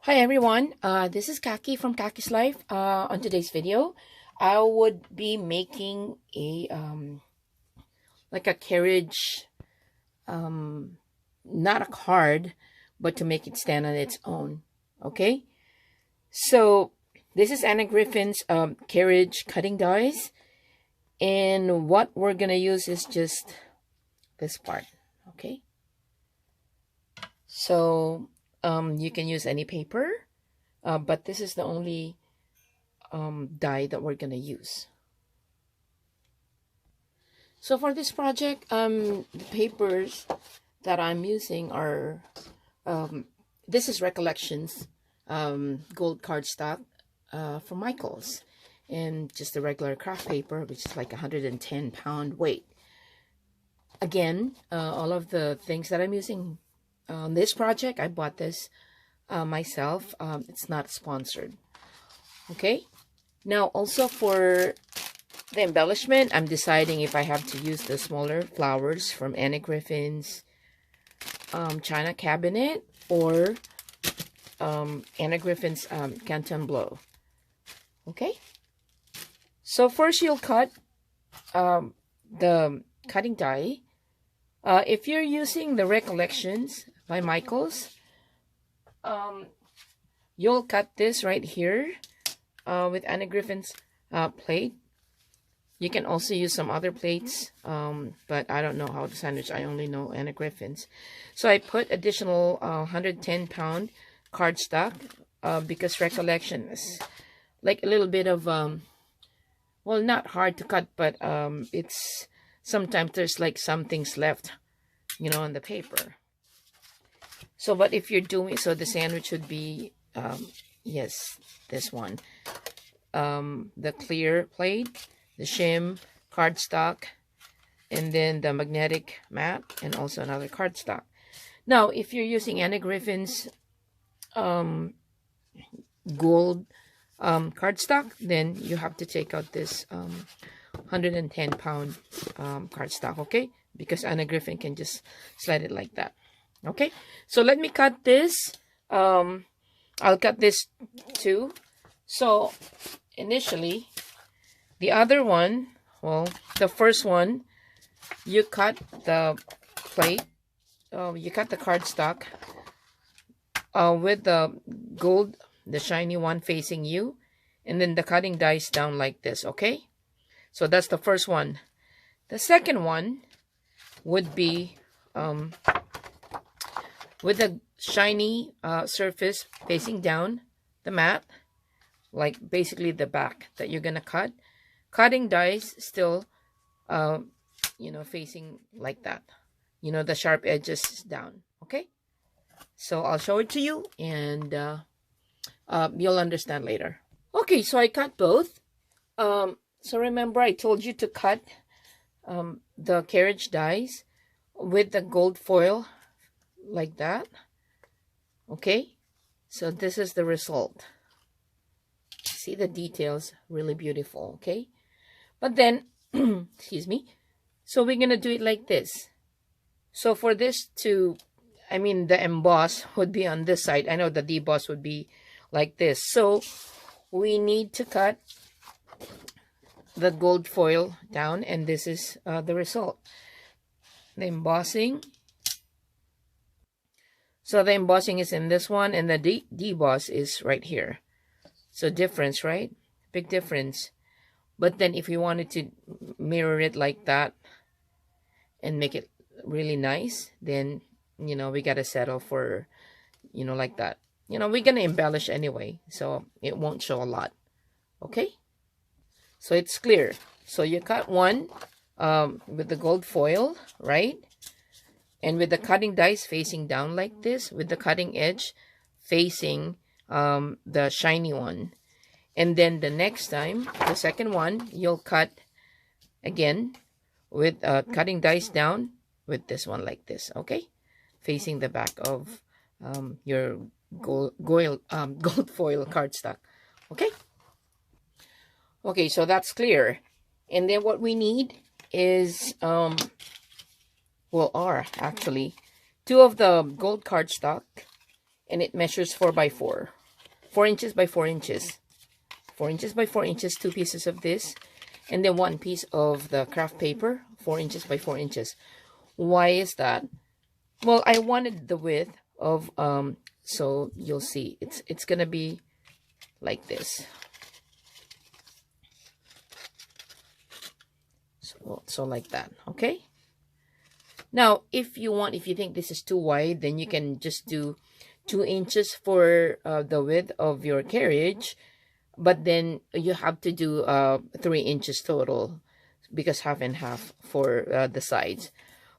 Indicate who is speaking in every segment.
Speaker 1: Hi everyone, this is Kaki from Kaki's Life. On today's video, I would be making a like a carriage, not a card, but to make it stand on its own. Okay, so this is Anna Griffin's carriage cutting dies, and what we're gonna use is just this part. Okay, so you can use any paper. But this is the only die that we're gonna use. So for this project, the papers that I'm using are this is Recollections gold cardstock from Michaels, and just the regular craft paper, which is like 110-pound weight. Again, all of the things that I'm using on this project, I bought this myself. It's not sponsored. Okay, now also for the embellishment, I'm deciding if I have to use the smaller flowers from Anna Griffin's China cabinet or Anna Griffin's Canton Blow. Okay, so first you'll cut the cutting die. If you're using the Recollections by Michaels, you'll cut this right here with Anna Griffin's plate. You can also use some other plates, but I don't know how to sandwich. I only know Anna Griffin's. So I put additional 110-pound cardstock because Recollection is like a little bit of, well, not hard to cut, but it's sometimes there's like some things left, you know, on the paper. So, but if you're doing, so the sandwich would be, yes, this one. The clear plate, the shim, cardstock, and then the magnetic mat, and also another cardstock. Now, if you're using Anna Griffin's gold cardstock, then you have to take out this 110-pound cardstock, okay? Because Anna Griffin can just slide it like that. Okay, so let me cut this. I'll cut this too. So initially, the other one, well, the first one, you cut the plate, you cut the cardstock with the gold, the shiny one facing you, and then the cutting dies down like this, okay? So that's the first one. The second one would be with a shiny surface facing down the mat, like basically the back that you're gonna cut. Cutting dies still, you know, facing like that. You know, the sharp edges down. Okay, so I'll show it to you, and you'll understand later. Okay, so I cut both. So remember, I told you to cut the carriage dies with the gold foil like that. Okay, so this is the result. See the details, really beautiful. Okay, but then excuse me, so we're gonna do it like this. So for this to, I mean, the emboss would be on this side. I know the deboss would be like this, so we need to cut the gold foil down, and this is the result, the embossing. So the embossing is in this one, and the deboss is right here. So difference, right? Big difference. But then if you wanted to mirror it like that and make it really nice, then, you know, we got to settle for, you know, like that. You know, we're going to embellish anyway, so it won't show a lot. Okay? So it's clear. So you cut one with the gold foil, right? And with the cutting dies facing down like this, with the cutting edge facing the shiny one. And then the next time, the second one, you'll cut again with cutting dies down with this one like this, okay? Facing the back of your gold foil cardstock, okay? Okay, so that's clear. And then what we need is well, are actually two of the gold cardstock and it measures 4 by 4. 4 inches by 4 inches. 4 inches by 4 inches, 2 pieces of this, and then 1 piece of the craft paper, 4 inches by 4 inches. Why is that? Well, I wanted the width of, so you'll see, it's gonna be like this. So like that, okay? Now, if you think this is too wide, then you can just do 2 inches for the width of your carriage, but then you have to do 3 inches total, because half and half for the sides.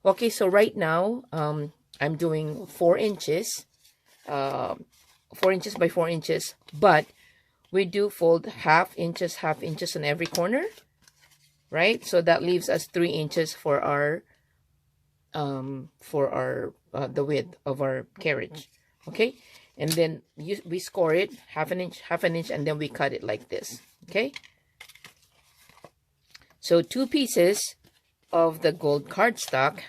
Speaker 1: Okay, so right now, I'm doing 4 inches, 4 inches by 4 inches, but we do fold half inches on every corner, right? So that leaves us 3 inches for our the width of our carriage. Okay, and then we score it half an inch, and then we cut it like this. Okay, so 2 pieces of the gold cardstock.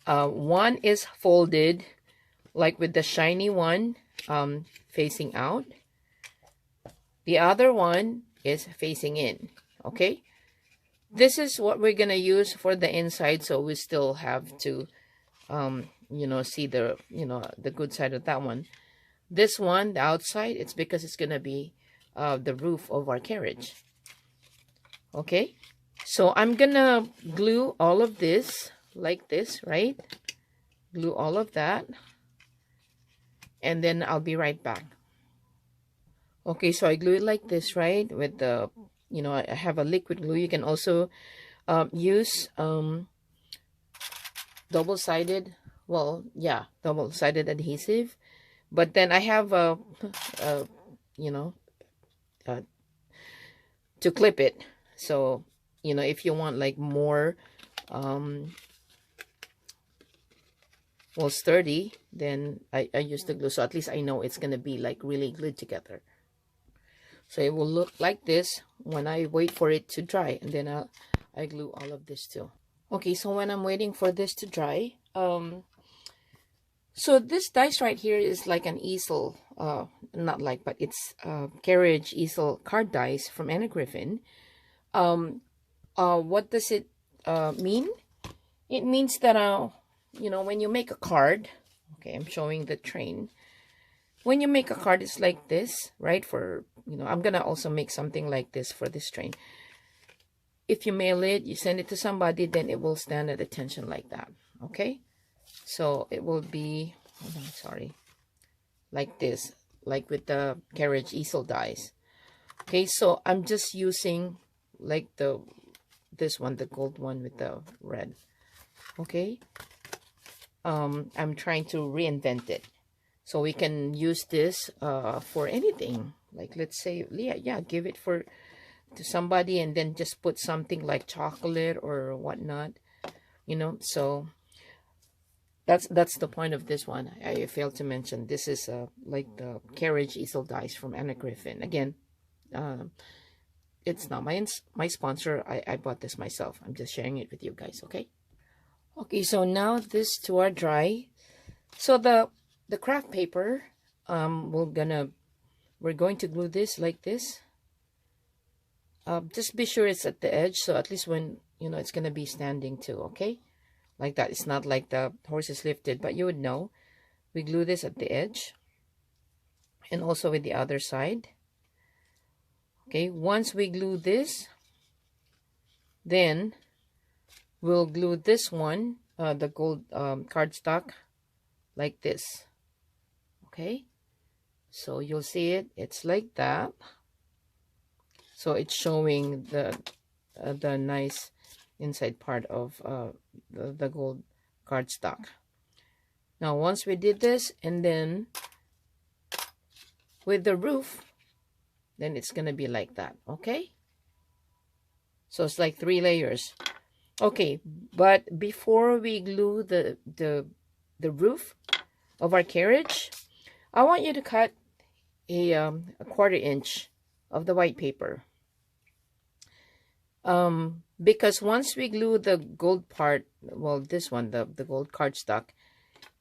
Speaker 1: One is folded like with the shiny one facing out. The other one is facing in. Okay, this is what we're gonna use for the inside, so we still have to see the the good side of that one. This one, the outside, it's because it's gonna be the roof of our carriage. Okay, so I'm gonna glue all of this like this, right? Glue all of that, and then I'll be right back. Okay, so I glue it like this, right? With the, I have a liquid glue. You can also use double-sided, double-sided adhesive. But then I have to clip it. So, if you want like more sturdy, then I use the glue. So at least I know it's going to be like really glued together. So it will look like this when I wait for it to dry. And then I glue all of this too. Okay, so when I'm waiting for this to dry, so this dice right here is like an Easel, but it's Carriage Easel card dice from Griffin. What does it mean? It means that, when you make a card, okay, I'm showing the train. When you make a card, it's like this, right? For, I'm going to also make something like this for this train. If you mail it, you send it to somebody, then it will stand at attention like that, okay? So it will be, like this, like with the Carriage Easel dies. Okay, so I'm just using like this one, the gold one with the red. Okay, I'm trying to reinvent it. So we can use this for anything. Like, let's say, give it to somebody, and then just put something like chocolate or whatnot, so that's the point of this one. I failed to mention this is like the Carriage Easel dice from Griffin. Again, it's not my sponsor. I bought this myself. I'm just sharing it with you guys. Okay, so now these two are dry. So the craft paper, we're going to glue this like this. Just be sure it's at the edge, so at least when it's gonna be standing too. Okay, like that. It's not like the horse is lifted, but you would know. We glue this at the edge, and also with the other side. Okay, once we glue this, then we'll glue this one, the gold cardstock, like this. Okay, so you'll see it. It's like that. So it's showing the nice inside part of the gold cardstock. Now, once we did this, and then with the roof, then it's gonna be like that. Okay. So it's like 3 layers. Okay, but before we glue the roof of our carriage, I want you to cut a 1/4 inch of the white paper. Because once we glue the gold part, well, this one, the gold cardstock,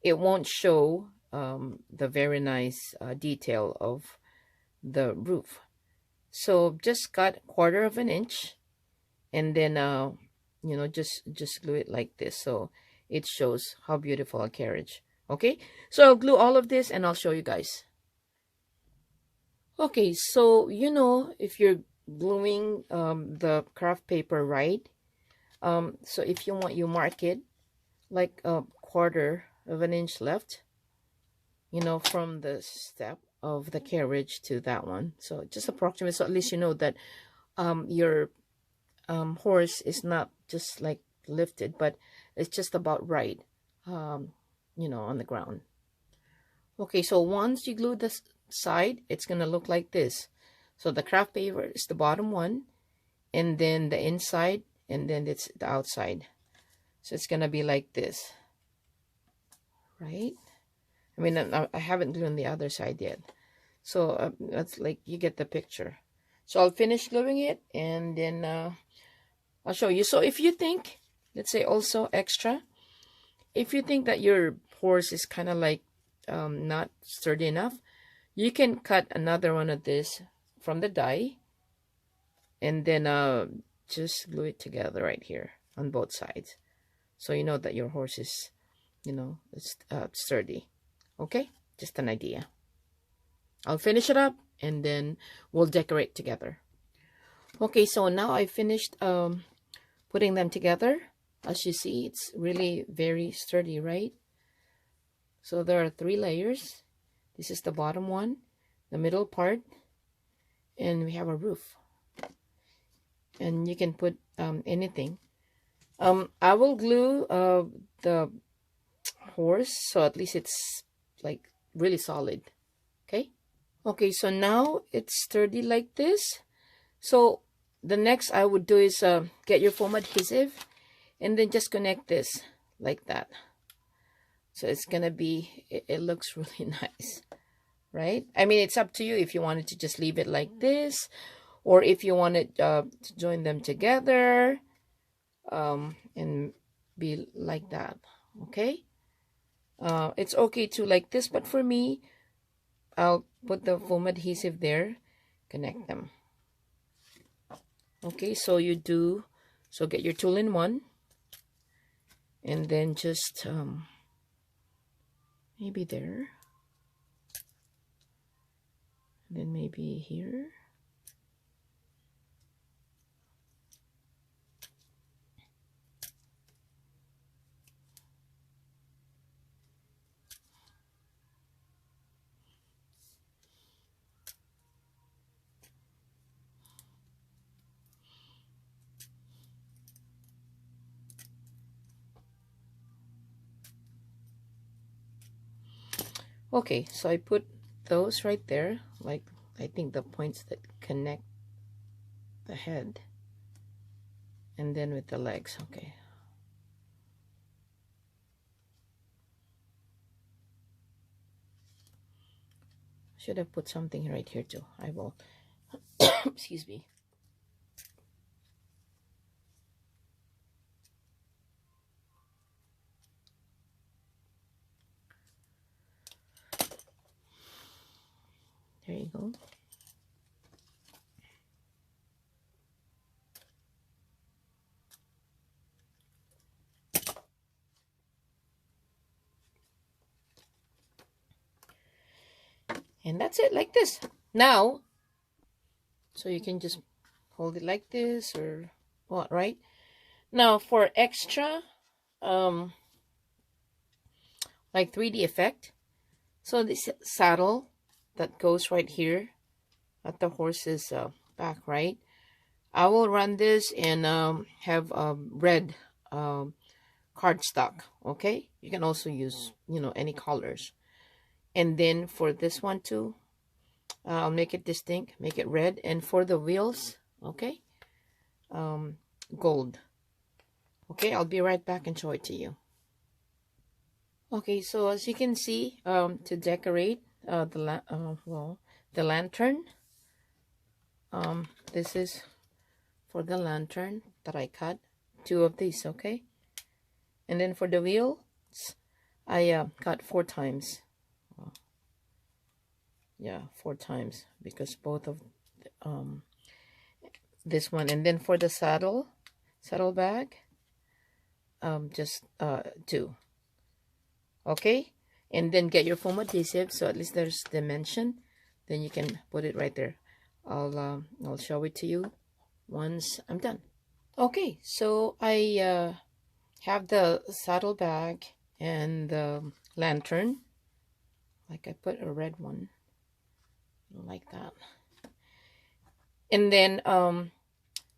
Speaker 1: it won't show the very nice detail of the roof. So just cut 1/4 inch, and then just glue it like this, so it shows how beautiful a carriage. Okay, so I'll glue all of this and I'll show you guys. Okay, so if you're gluing the craft paper right, so if you want, you mark it like 1/4 inch left, from the step of the carriage to that one. So just approximate, so at least you know that your horse is not just like lifted, but it's just about right, on the ground. Okay, so once you glue the side, it's gonna look like this. So the craft paper is the bottom one, and then the inside, and then it's the outside. So it's gonna be like this, right? I mean, I haven't glued the other side yet, so that's like, you get the picture. So I'll finish gluing it, and then I'll show you. So if you think, let's say also extra, if you think that your horse is kind of like not sturdy enough, you can cut another one of this from the die, and then just glue it together right here on both sides, so you know that your horse is, it's sturdy. Okay, just an idea. I'll finish it up, and then we'll decorate together. Okay, so now I finished putting them together. As you see, it's really very sturdy, right? So there are 3 layers. This is the bottom one, the middle part, and we have a roof. And you can put anything. I will glue the horse, so at least it's like really solid. Okay, so now it's sturdy like this. So the next I would do is get your foam adhesive, and then just connect this like that. So it's gonna be, it looks really nice, right? I mean, it's up to you if you wanted to just leave it like this, or if you wanted to join them together and be like that. Okay, it's okay to like this, but for me, I'll put the foam adhesive there, connect them. Okay, so get your tool in one, and then just maybe there, and then maybe here. Okay, so I put those right there, like I think the points that connect the head, and then with the legs. Okay, should have put something right here too. I will excuse me. There you go. And that's it, like this. Now, so you can just hold it like this or what, right? Now for extra, like 3D effect. So this saddle that goes right here at the horse's back, right? I will run this and have red cardstock. Okay, you can also use any colors. And then for this one too, I'll make it distinct, make it red. And for the wheels, okay, gold. Okay, I'll be right back and show it to you. Okay, so as you can see, to decorate the lantern, this is for the lantern that I cut 2 of these. Okay, and then for the wheels, I cut 4 times. Yeah, 4 times, because both of um this one, and then for the saddle bag, just 2. Okay, and then get your foam adhesive, so at least there's dimension. Then you can put it right there. I'll show it to you once I'm done. Okay, so I have the saddle bag and the lantern. Like, I put a red one like that. And then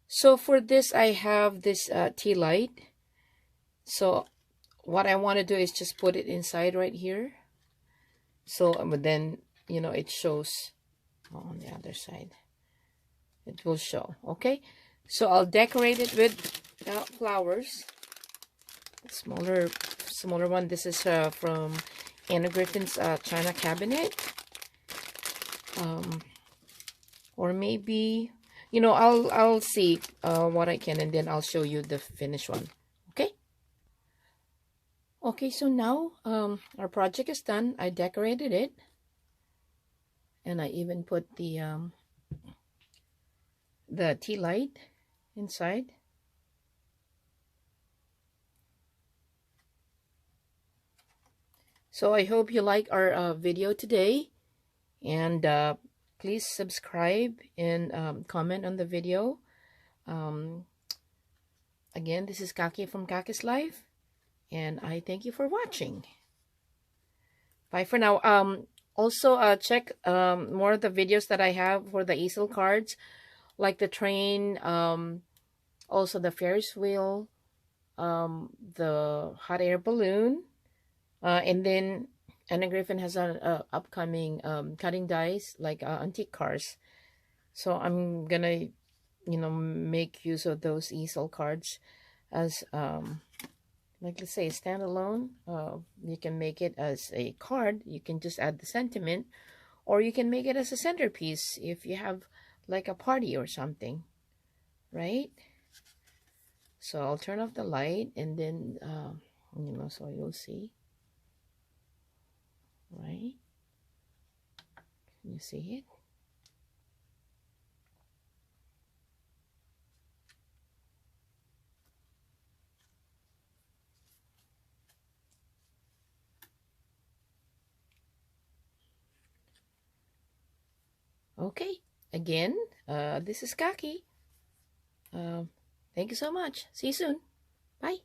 Speaker 1: so for this, I have this tea light. So what I want to do is just put it inside right here. So but then, it shows on the other side. It will show. Okay, so I'll decorate it with flowers. Smaller one. This is from Griffin's China cabinet. Or maybe, I'll see what I can, and then I'll show you the finished one. Okay. Okay, so now our project is done. I decorated it, and I even put the tea light inside. So I hope you like our video today, and please subscribe and comment on the video. Again, this is Kaki from Kaki's Life, and I thank you for watching. Bye for now. Also, check more of the videos that I have for the easel cards, like the train, also the Ferris wheel, the hot air balloon, and then Anna Griffin has an upcoming cutting dies, like antique cars. So I'm gonna, make use of those easel cards as like, let's say, standalone. You can make it as a card. You can just add the sentiment, or you can make it as a centerpiece if you have like a party or something, right? So I'll turn off the light, and then so you'll see, right? Can you see it? Okay, again, this is Kaki. Thank you so much. See you soon. Bye.